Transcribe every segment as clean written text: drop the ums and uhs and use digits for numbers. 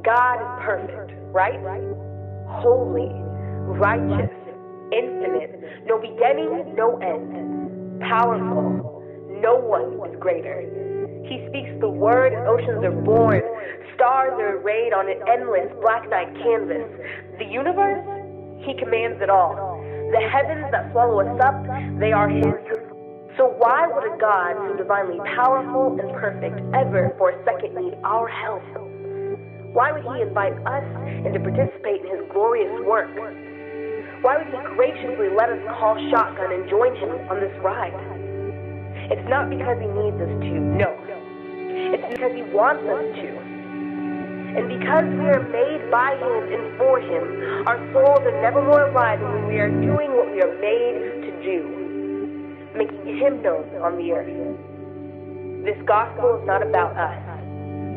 God is perfect, right? Holy, righteous, infinite, no beginning, no end, powerful, no one is greater. He speaks the word and oceans are born, stars are arrayed on an endless black night canvas. The universe, he commands it all. The heavens that swallow us up, they are his. So why would a God so divinely powerful and perfect ever for a second need our help? Why would he invite us and to participate in his glorious work? Why would he graciously let us call shotgun and join him on this ride? It's not because he needs us to, no. It's because he wants us to. And because we are made by him and for him, our souls are never more alive than when we are doing what we are made to do, making him known on the earth. This gospel is not about us,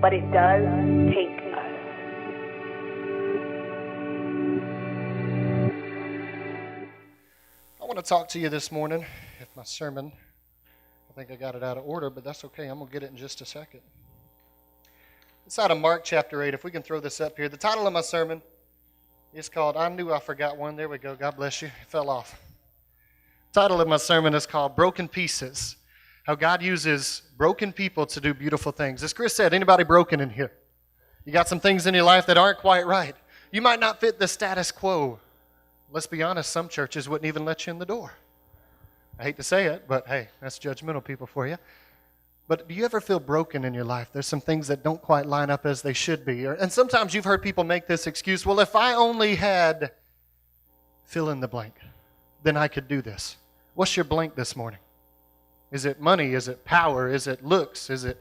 but it does take us. I want to talk to you this morning. If my sermon, I think I got it out of order, but that's okay. I'm going to get it in just a second. It's out of Mark chapter 8. If we can throw this up here. The title of my sermon is called, I Knew I Forgot One. There we go. God bless you. It fell off. The title of my sermon is called Broken Pieces. How God uses broken people to do beautiful things. As Chris said, anybody broken in here? You got some things in your life that aren't quite right. You might not fit the status quo. Let's be honest, some churches wouldn't even let you in the door. I hate to say it, but hey, that's judgmental people for you. But do you ever feel broken in your life? There's some things that don't quite line up as they should be. And sometimes you've heard people make this excuse, well, if I only had fill in the blank, then I could do this. What's your blank this morning? Is it money? Is it power? Is it looks? Is it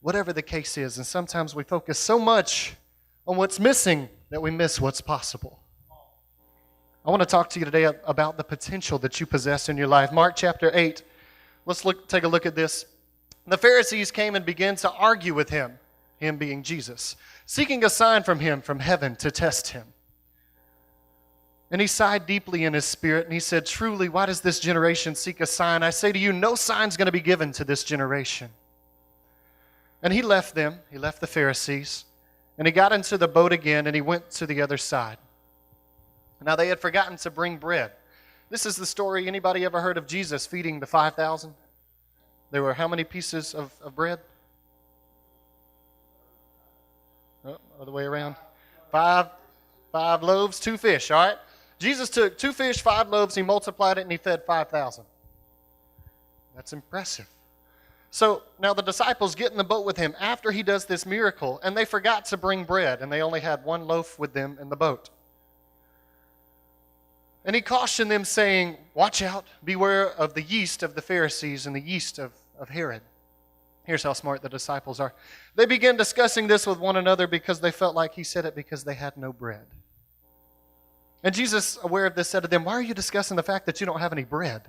whatever the case is? And sometimes we focus so much on what's missing that we miss what's possible. I want to talk to you today about the potential that you possess in your life. Mark chapter 8. Let's take a look at this. The Pharisees came and began to argue with him being Jesus, seeking a sign from him from heaven to test him. And he sighed deeply in his spirit, and he said, truly, why does this generation seek a sign? I say to you, no sign's going to be given to this generation. And he left them, he left the Pharisees, and he got into the boat again, and he went to the other side. Now they had forgotten to bring bread. This is the story, anybody ever heard of Jesus feeding the 5,000? There were how many pieces of bread? Oh, other way around. Five loaves, 2 fish, all right? Jesus took 2 fish, 5 loaves, he multiplied it, and he fed 5,000. That's impressive. So now the disciples get in the boat with him after he does this miracle, and they forgot to bring bread, and they only had 1 loaf with them in the boat. And he cautioned them, saying, watch out, beware of the yeast of the Pharisees and the yeast of Herod. Here's how smart the disciples are. They began discussing this with one another because they felt like he said it because they had no bread. And Jesus, aware of this, said to them, why are you discussing the fact that you don't have any bread?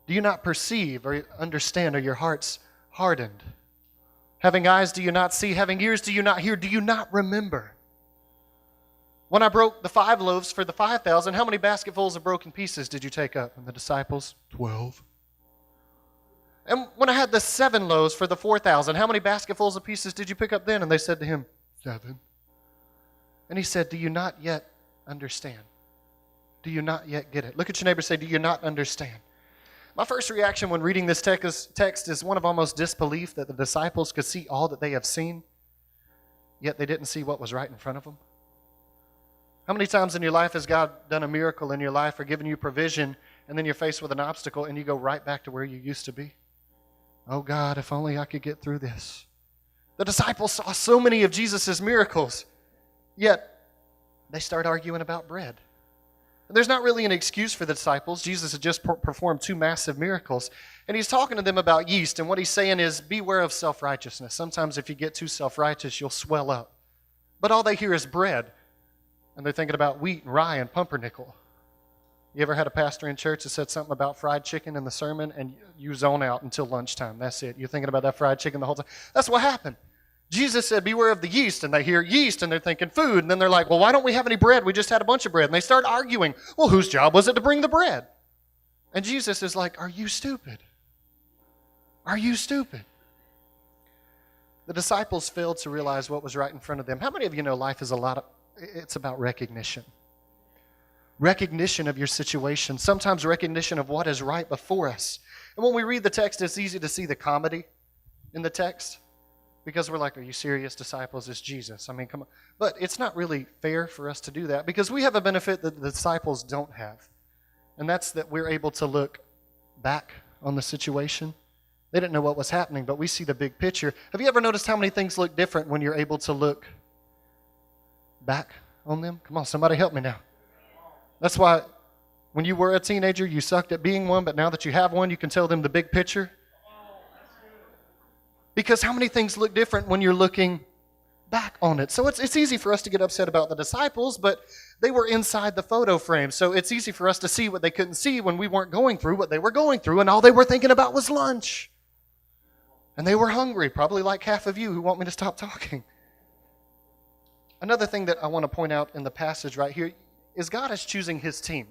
Do you not perceive or understand? Are your hearts hardened? Having eyes, do you not see? Having ears, do you not hear? Do you not remember? When I broke the 5 loaves for the 5,000, how many basketfuls of broken pieces did you take up? And the disciples, 12. And when I had the 7 loaves for the 4,000, how many basketfuls of pieces did you pick up then? And they said to him, 7. And he said, do you not yet understand? Do you not yet get it? Look at your neighbor and say, do you not understand? My first reaction when reading this text is one of almost disbelief that the disciples could see all that they have seen, yet they didn't see what was right in front of them. How many times in your life has God done a miracle in your life or given you provision, and then you're faced with an obstacle and you go right back to where you used to be? Oh God, if only I could get through this. The disciples saw so many of Jesus' miracles, yet they start arguing about bread. There's not really an excuse for the disciples. Jesus had just performed 2 massive miracles, and he's talking to them about yeast, and what he's saying is beware of self-righteousness. Sometimes if you get too self-righteous, you'll swell up. But all they hear is bread. And they're thinking about wheat and rye and pumpernickel. You ever had a pastor in church that said something about fried chicken in the sermon and you zone out until lunchtime? That's it. You're thinking about that fried chicken the whole time. That's what happened. Jesus said, beware of the yeast, and they hear yeast and they're thinking food. And then they're like, well, why don't we have any bread? We just had a bunch of bread. And they start arguing. Well, whose job was it to bring the bread? And Jesus is like, are you stupid? Are you stupid? The disciples failed to realize what was right in front of them. How many of you know life is it's about recognition? Recognition of your situation, sometimes recognition of what is right before us. And when we read the text, it's easy to see the comedy in the text because we're like, are you serious, disciples? It's Jesus. I mean, come on. But it's not really fair for us to do that because we have a benefit that the disciples don't have. And that's that we're able to look back on the situation. They didn't know what was happening, but we see the big picture. Have you ever noticed how many things look different when you're able to look back on them? Come on, somebody help me now. That's why when you were a teenager, you sucked at being one, but now that you have one, you can tell them the big picture. Because how many things look different when you're looking back on it? So it's easy for us to get upset about the disciples, but they were inside the photo frame. So it's easy for us to see what they couldn't see when we weren't going through what they were going through, and all they were thinking about was lunch. And they were hungry, probably like half of you who want me to stop talking. Another thing that I want to point out in the passage right here is God is choosing his team.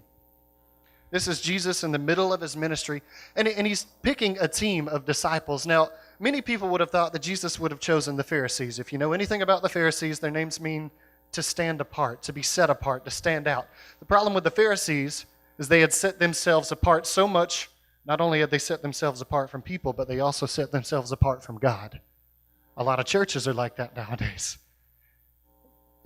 This is Jesus in the middle of his ministry, and he's picking a team of disciples. Now, many people would have thought that Jesus would have chosen the Pharisees. If you know anything about the Pharisees, their names mean to stand apart, to be set apart, to stand out. The problem with the Pharisees is they had set themselves apart so much. Not only had they set themselves apart from people, but they also set themselves apart from God. A lot of churches are like that nowadays.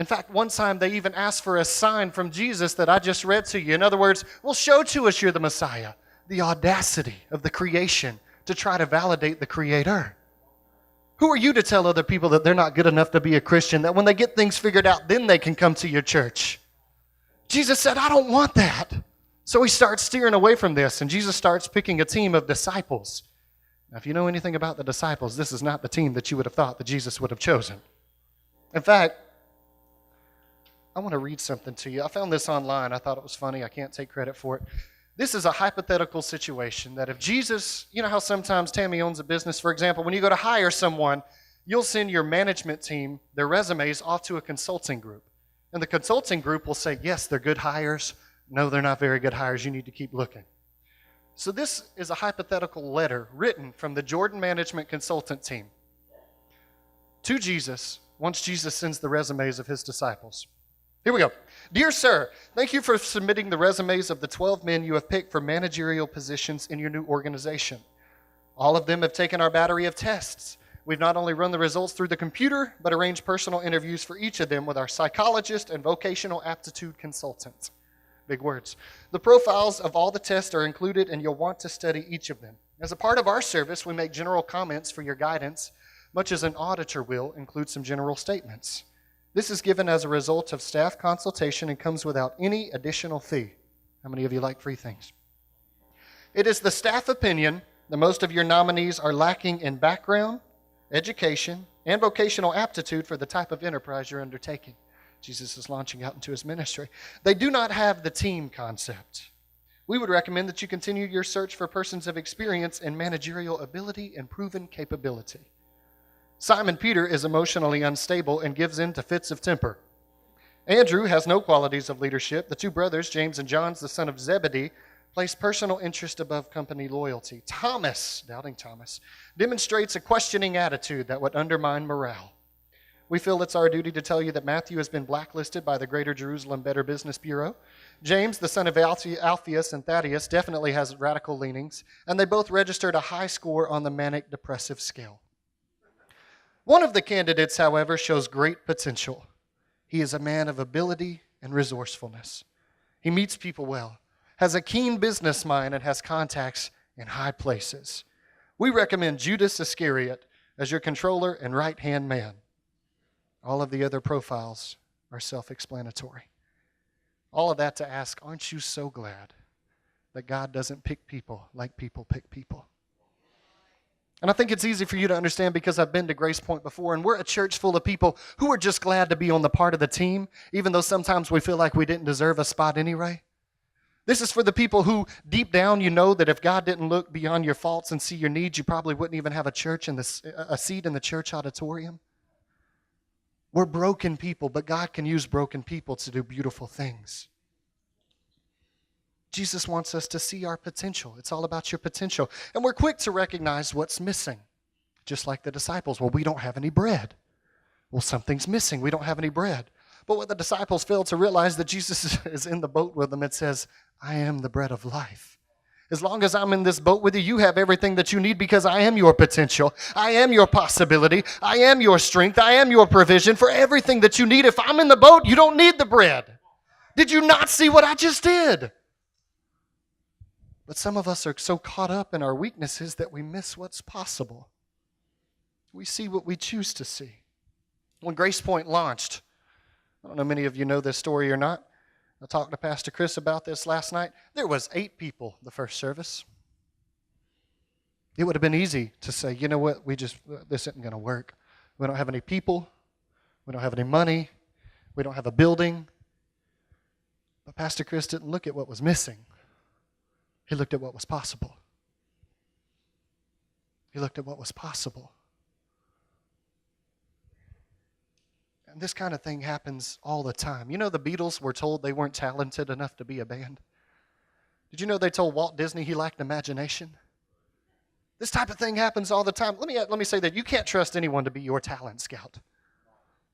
In fact, one time they even asked for a sign from Jesus that I just read to you. In other words, well, show to us you're the Messiah. The audacity of the creation to try to validate the Creator. Who are you to tell other people that they're not good enough to be a Christian, that when they get things figured out, then they can come to your church? Jesus said, I don't want that. So he starts steering away from this, and Jesus starts picking a team of disciples. Now, if you know anything about the disciples, this is not the team that you would have thought that Jesus would have chosen. In fact, I want to read something to you. I found this online. I thought it was funny. I can't take credit for it. This is a hypothetical situation that if Jesus, you know how sometimes Tammy owns a business, for example, when you go to hire someone, you'll send your management team, their resumes, off to a consulting group. And the consulting group will say, yes, they're good hires. No, they're not very good hires. You need to keep looking. So this is a hypothetical letter written from the Jordan Management Consultant team to Jesus once Jesus sends the resumes of his disciples. Here we go. Dear sir, thank you for submitting the resumes of the 12 men you have picked for managerial positions in your new organization. All of them have taken our battery of tests. We've not only run the results through the computer, but arranged personal interviews for each of them with our psychologist and vocational aptitude consultant. Big words. The profiles of all the tests are included, and you'll want to study each of them. As a part of our service, we make general comments for your guidance, much as an auditor will include some general statements. This is given as a result of staff consultation and comes without any additional fee. How many of you like free things? It is the staff opinion that most of your nominees are lacking in background, education, and vocational aptitude for the type of enterprise you're undertaking. Jesus is launching out into his ministry. They do not have the team concept. We would recommend that you continue your search for persons of experience in managerial ability and proven capability. Simon Peter is emotionally unstable and gives in to fits of temper. Andrew has no qualities of leadership. The two brothers, James and John, the son of Zebedee, place personal interest above company loyalty. Thomas, doubting Thomas, demonstrates a questioning attitude that would undermine morale. We feel it's our duty to tell you that Matthew has been blacklisted by the Greater Jerusalem Better Business Bureau. James, the son of Alphaeus and Thaddeus, definitely has radical leanings, and they both registered a high score on the manic-depressive scale. One of the candidates, however, shows great potential. He is a man of ability and resourcefulness. He meets people well, has a keen business mind, and has contacts in high places. We recommend Judas Iscariot as your controller and right-hand man. All of the other profiles are self-explanatory. All of that to ask, aren't you so glad that God doesn't pick people like people pick people? And I think it's easy for you to understand because I've been to Grace Point before, and we're a church full of people who are just glad to be on the part of the team, even though sometimes we feel like we didn't deserve a spot anyway. This is for the people who, deep down, you know that if God didn't look beyond your faults and see your needs, you probably wouldn't even have a seat in the church auditorium. We're broken people, but God can use broken people to do beautiful things. Jesus wants us to see our potential. It's all about your potential. And we're quick to recognize what's missing. Just like the disciples. Well, we don't have any bread. Well, something's missing. We don't have any bread. But what the disciples failed to realize that Jesus is in the boat with them. It says, I am the bread of life. As long as I'm in this boat with you, you have everything that you need because I am your potential. I am your possibility. I am your strength. I am your provision for everything that you need. If I'm in the boat, you don't need the bread. Did you not see what I just did? But some of us are so caught up in our weaknesses that we miss what's possible. We see what we choose to see. When Grace Point launched, I don't know many of you know this story or not. I talked to Pastor Chris about this last night. There was 8 people the first service. It would have been easy to say, you know what, this isn't going to work. We don't have any people. We don't have any money. We don't have a building. But Pastor Chris didn't look at what was missing. He looked at what was possible. He looked at what was possible. And this kind of thing happens all the time. You know, the Beatles were told they weren't talented enough to be a band. Did you know they told Walt Disney he lacked imagination? This type of thing happens all the time. Let me say that you can't trust anyone to be your talent scout.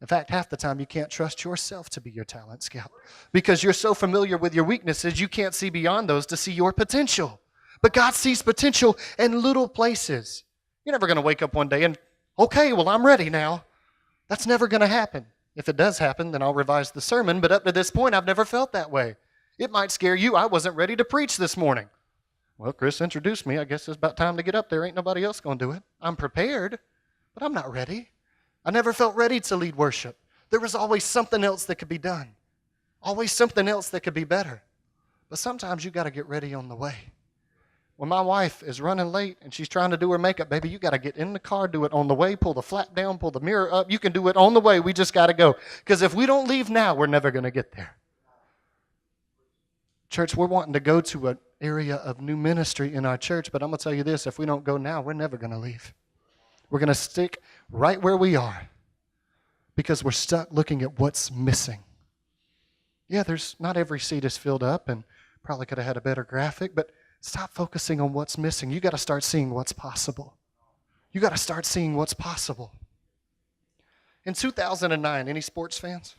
In fact, half the time you can't trust yourself to be your talent scout because you're so familiar with your weaknesses, you can't see beyond those to see your potential. But God sees potential in little places. You're never going to wake up one day and, okay, well, I'm ready now. That's never going to happen. If it does happen, then I'll revise the sermon, but up to this point, I've never felt that way. It might scare you. I wasn't ready to preach this morning. Well, Chris introduced me. I guess it's about time to get up there. Ain't nobody else going to do it. I'm prepared, but I'm not ready. I never felt ready to lead worship. There was always something else that could be done. Always something else that could be better. But sometimes you got to get ready on the way. When my wife is running late and she's trying to do her makeup, baby, you got to get in the car, do it on the way, pull the flap down, pull the mirror up. You can do it on the way. We just got to go. Because if we don't leave now, we're never going to get there. Church, we're wanting to go to an area of new ministry in our church, but I'm going to tell you this, if we don't go now, we're never going to leave. We're going to stick right where we are because we're stuck looking at what's missing. Yeah, not every seat is filled up and probably could have had a better graphic, but stop focusing on what's missing. You got to start seeing what's possible. You got to start seeing what's possible. In 2009, any sports fans?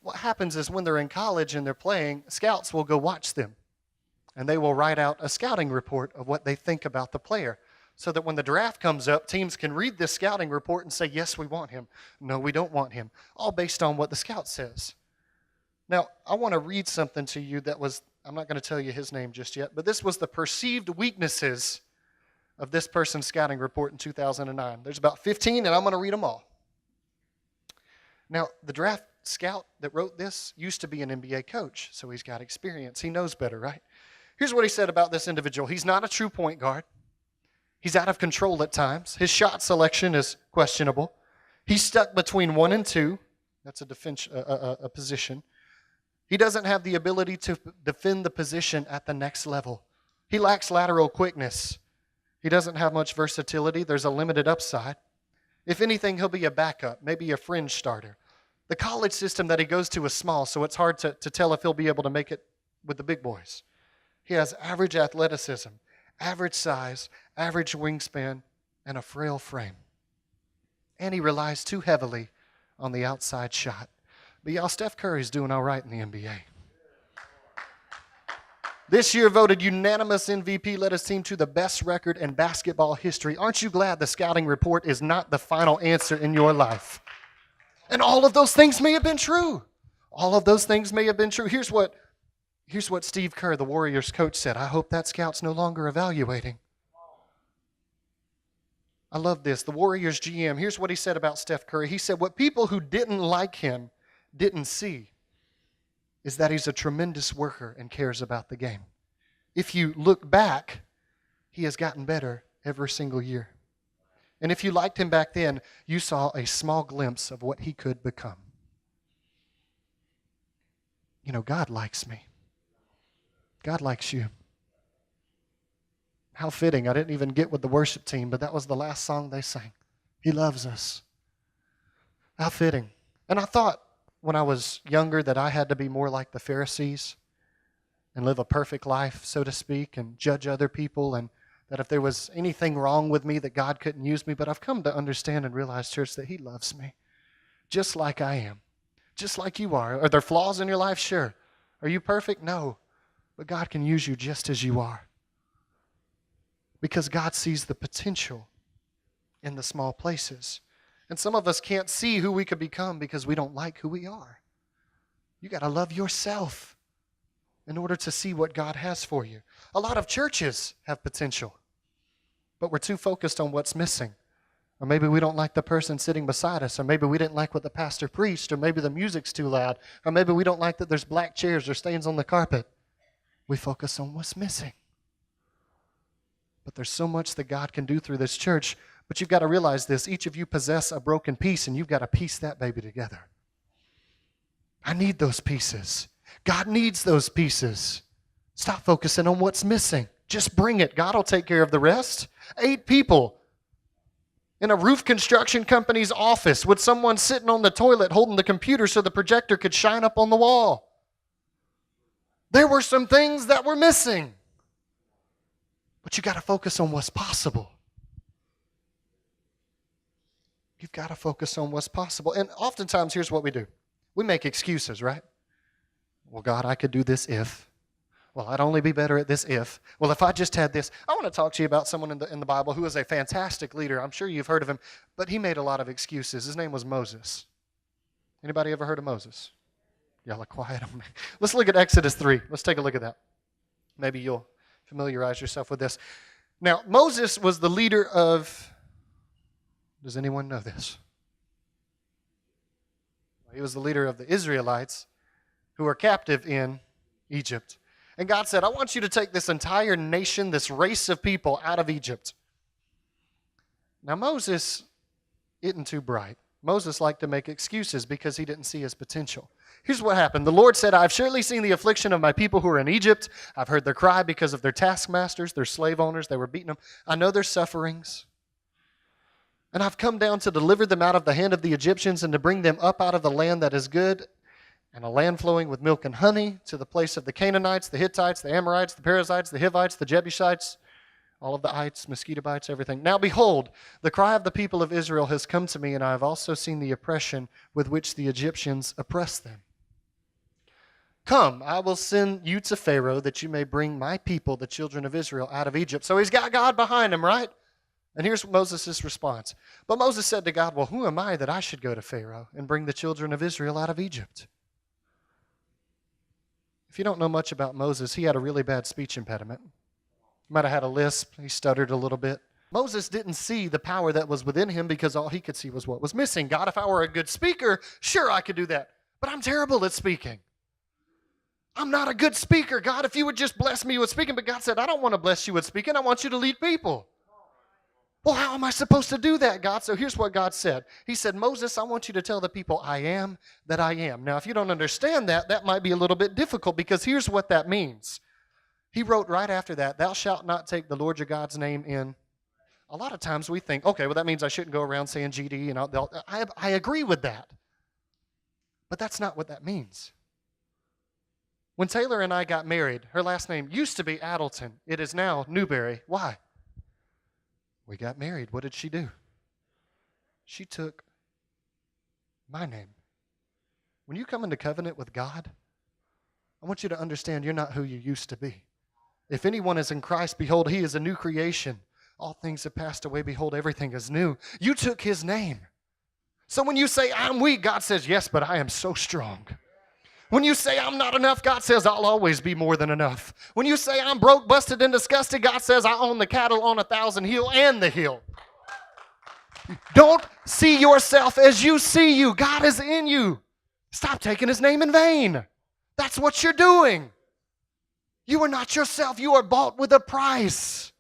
What happens is when they're in college and they're playing, scouts will go watch them. And they will write out a scouting report of what they think about the player. So that when the draft comes up, teams can read this scouting report and say, yes, we want him. No, we don't want him. All based on what the scout says. Now, I want to read something to you that was, I'm not going to tell you his name just yet, but this was the perceived weaknesses of this person's scouting report in 2009. There's about 15, and I'm going to read them all. Now, the draft scout that wrote this used to be an NBA coach, so he's got experience. He knows better, right? Here's what he said about this individual. He's not a true point guard. He's out of control at times. His shot selection is questionable. He's stuck between 1 and 2. That's a position. He doesn't have the ability to defend the position at the next level. He lacks lateral quickness. He doesn't have much versatility. There's a limited upside. If anything, he'll be a backup, maybe a fringe starter. The college system that he goes to is small, so it's hard to tell if he'll be able to make it with the big boys. He has average athleticism, average size, average wingspan, and a frail frame. And he relies too heavily on the outside shot. But y'all, Steph Curry's doing all right in the NBA. This year voted unanimous MVP, led his team to the best record in basketball history. Aren't you glad the scouting report is not the final answer in your life? And all of those things may have been true. All of those things may have been true. Here's what Steve Kerr, the Warriors coach, said. I hope that scout's no longer evaluating. I love this. The Warriors GM, here's what he said about Steph Curry. He said, what people who didn't like him didn't see is that he's a tremendous worker and cares about the game. If you look back, he has gotten better every single year. And if you liked him back then, you saw a small glimpse of what he could become. You know, God likes me. God likes you. How fitting. I didn't even get with the worship team, but that was the last song they sang. He loves us. How fitting. And I thought when I was younger that I had to be more like the Pharisees and live a perfect life, so to speak, and judge other people and that if there was anything wrong with me that God couldn't use me, but I've come to understand and realize, church, that He loves me just like I am, just like you are. Are there flaws in your life? Sure. Are you perfect? No. But God can use you just as you are because God sees the potential in the small places. And some of us can't see who we could become because we don't like who we are. You got to love yourself in order to see what God has for you. A lot of churches have potential, but we're too focused on what's missing. Or maybe we don't like the person sitting beside us, or maybe we didn't like what the pastor preached, or maybe the music's too loud, or maybe we don't like that there's black chairs or stains on the carpet. We focus on what's missing. But there's so much that God can do through this church, but you've got to realize this. Each of you possess a broken piece, and you've got to piece that baby together. I need those pieces. God needs those pieces. Stop focusing on what's missing. Just bring it. God will take care of the rest. 8 people in a roof construction company's office with someone sitting on the toilet holding the computer so the projector could shine up on the wall. There were some things that were missing. But you got to focus on what's possible. You've got to focus on what's possible. And oftentimes, here's what we do. We make excuses, right? Well, God, I could do this if. Well, I'd only be better at this if. Well, if I just had this. I want to talk to you about someone in the Bible who is a fantastic leader. I'm sure you've heard of him, but he made a lot of excuses. His name was Moses. Anybody ever heard of Moses? Y'all are quiet on me. Let's look at Exodus 3. Let's take a look at that. Maybe you'll familiarize yourself with this. Now, Moses was the leader of... Does anyone know this? He was the leader of the Israelites who were captive in Egypt. And God said, I want you to take this entire nation, this race of people out of Egypt. Now Moses isn't too bright. Moses liked to make excuses because he didn't see his potential. Here's what happened. The Lord said, I've surely seen the affliction of my people who are in Egypt. I've heard their cry because of their taskmasters, their slave owners. They were beating them. I know their sufferings. And I've come down to deliver them out of the hand of the Egyptians and to bring them up out of the land that is good and a land flowing with milk and honey to the place of the Canaanites, the Hittites, the Amorites, the Perizzites, the Hivites, the Jebusites, all of the ites, mosquito bites, everything. Now behold, the cry of the people of Israel has come to me, and I have also seen the oppression with which the Egyptians oppress them. Come, I will send you to Pharaoh that you may bring my people, the children of Israel, out of Egypt. So he's got God behind him, right? And here's Moses' response. But Moses said to God, well, who am I that I should go to Pharaoh and bring the children of Israel out of Egypt? If you don't know much about Moses, he had a really bad speech impediment. He might have had a lisp. He stuttered a little bit. Moses didn't see the power that was within him because all he could see was what was missing. God, if I were a good speaker, sure, I could do that. But I'm terrible at speaking. I'm not a good speaker. God, if you would just bless me with speaking. But God said, I don't want to bless you with speaking. I want you to lead people. Well, how am I supposed to do that, God? So here's what God said. He said, Moses, I want you to tell the people, I am that I am. Now, if you don't understand that, that might be a little bit difficult because here's what that means. He wrote right after that, thou shalt not take the Lord your God's name in. A lot of times we think, okay, well, that means I shouldn't go around saying GD. And I agree with that. But that's not what that means. When Taylor and I got married, her last name used to be Addleton. It is now Newberry. Why? We got married. What did she do? She took my name. When you come into covenant with God, I want you to understand you're not who you used to be. If anyone is in Christ, behold, he is a new creation. All things have passed away. Behold, everything is new. You took his name. So when you say, I'm weak, God says, yes, but I am so strong. When you say I'm not enough, God says I'll always be more than enough. When you say I'm broke, busted, and disgusted, God says I own the cattle on 1,000 hill and the hill. Don't see yourself as you see you. God is in you. Stop taking his name in vain. That's what you're doing. You are not yourself. You are bought with a price.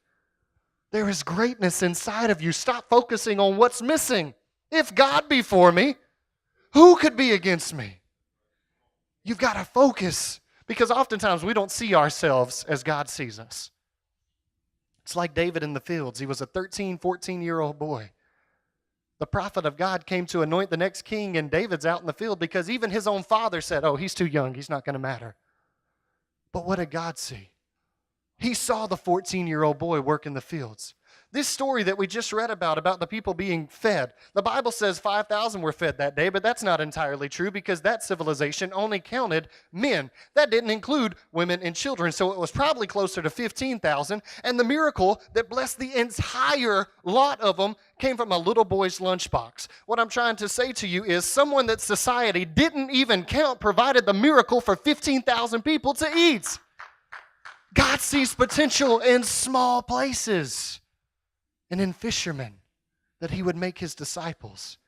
There is greatness inside of you. Stop focusing on what's missing. If God be for me, who could be against me? You've got to focus because oftentimes we don't see ourselves as God sees us. It's like David in the fields. He was a 13, 14-year-old boy. The prophet of God came to anoint the next king, and David's out in the field because even his own father said, oh, he's too young. He's not going to matter. But what did God see? He saw the 14-year-old boy work in the fields. This story that we just read about the people being fed, the Bible says 5,000 were fed that day, but that's not entirely true because that civilization only counted men. That didn't include women and children, so it was probably closer to 15,000. And the miracle that blessed the entire lot of them came from a little boy's lunchbox. What I'm trying to say to you is someone that society didn't even count provided the miracle for 15,000 people to eat. God sees potential in small places. And in fishermen, that he would make his disciples,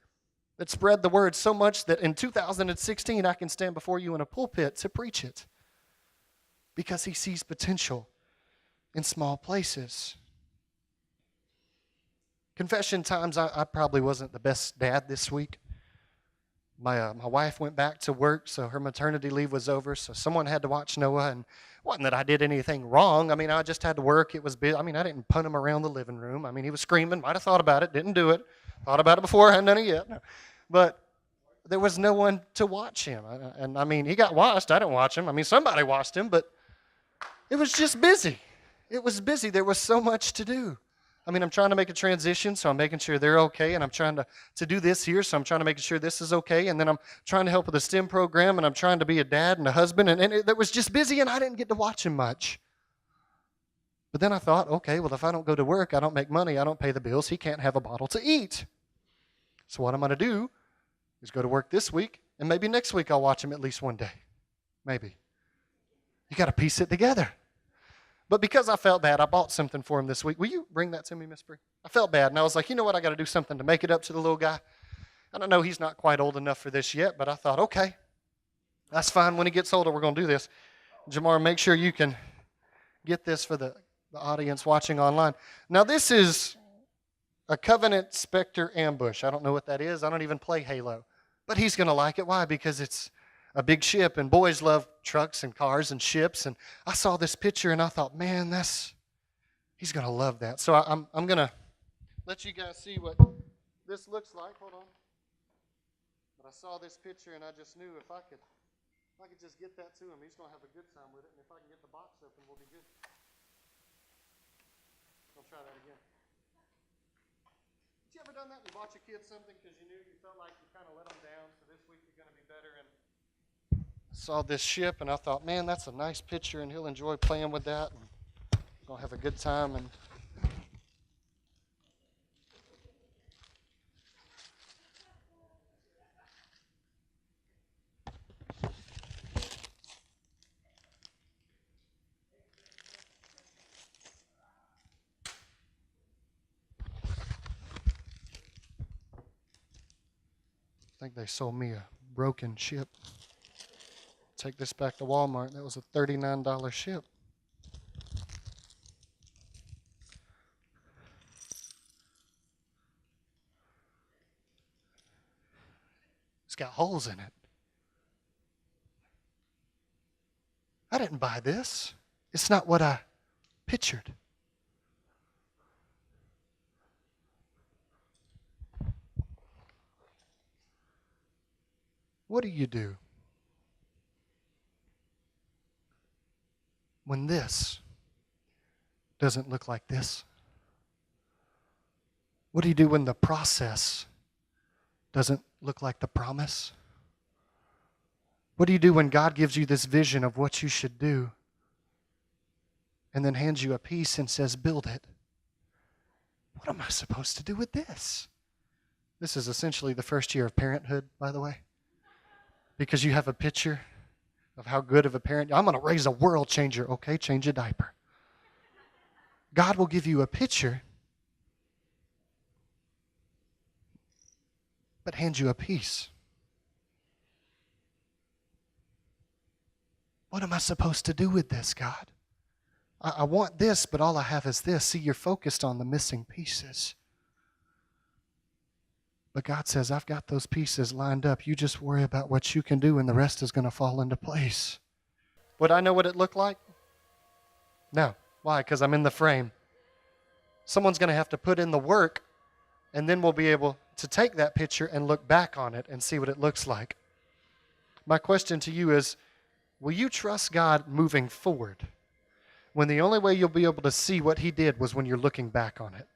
that spread the word so much that in 2016 I can stand before you in a pulpit to preach it, because he sees potential in small places. Confession times, I probably wasn't the best dad this week. My wife went back to work, so her maternity leave was over, so someone had to watch Noah, and it wasn't that I did anything wrong. I mean, I just had to work. It was busy. I mean, I didn't punt him around the living room. I mean, he was screaming. Might have thought about it. Didn't do it. Thought about it before. Hadn't done it yet. No. But there was no one to watch him. And I mean, he got washed. I didn't watch him. I mean, somebody watched him, but it was just busy. It was busy. There was so much to do. I mean, I'm trying to make a transition, so I'm making sure they're okay, and I'm trying to do this here, so I'm trying to make sure this is okay, and then I'm trying to help with the STEM program, and I'm trying to be a dad and a husband, and it was just busy, and I didn't get to watch him much. But then I thought, okay, well, if I don't go to work, I don't make money, I don't pay the bills, he can't have a bottle to eat. So what I'm going to do is go to work this week, and maybe next week I'll watch him at least one day. Maybe. You got to piece it together. But because I felt bad, I bought something for him this week. Will you bring that to me, Miss Bree? I felt bad, and I was like, you know what? I got to do something to make it up to the little guy. I don't know, he's not quite old enough for this yet, but I thought, okay, that's fine. When he gets older, we're going to do this. Jamar, make sure you can get this for the audience watching online. Now, this is a Covenant Spectre ambush. I don't know what that is. I don't even play Halo. But he's going to like it. Why? Because it's a big ship, and boys love trucks and cars and ships, and I saw this picture and I thought, man, he's going to love that. So I'm going to let you guys see what this looks like. Hold on. But I saw this picture and I just knew if I could just get that to him, he's going to have a good time with it, and if I can get the box open, we'll be good. I'll try that again. Have you ever done that? You bought your kids something because you knew you felt like you kind of let them down, so this week you're going to be better, and saw this ship, and I thought, man, that's a nice picture, and he'll enjoy playing with that, and gonna have a good time. And I think they sold me a broken ship. Take this back to Walmart. That was a $39 ship. It's got holes in it. I didn't buy this. It's not what I pictured. What do you do when this doesn't look like this? What do you do when the process doesn't look like the promise? What do you do when God gives you this vision of what you should do and then hands you a piece and says, build it? What am I supposed to do with this? This is essentially the first year of parenthood, by the way, because you have a picture of how good of a parent. I'm going to raise a world changer. Okay, change a diaper. God will give you a picture, but hand you a piece. What am I supposed to do with this, God? I want this, but all I have is this. See, you're focused on the missing pieces. But God says, I've got those pieces lined up. You just worry about what you can do, and the rest is going to fall into place. Would I know what it looked like? No. Why? Because I'm in the frame. Someone's going to have to put in the work, and then we'll be able to take that picture and look back on it and see what it looks like. My question to you is, will you trust God moving forward? when the only way you'll be able to see what he did was when you're looking back on it.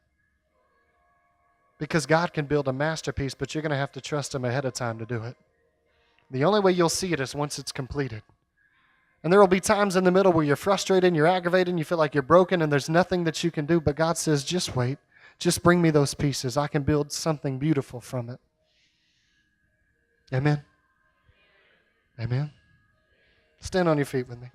Because God can build a masterpiece, but you're going to have to trust him ahead of time to do it. The only way you'll see it is once it's completed. And there will be times in the middle where you're frustrated and you're aggravated and you feel like you're broken and there's nothing that you can do, but God says, just wait. Just bring me those pieces. I can build something beautiful from it. Amen. Amen. Stand on your feet with me.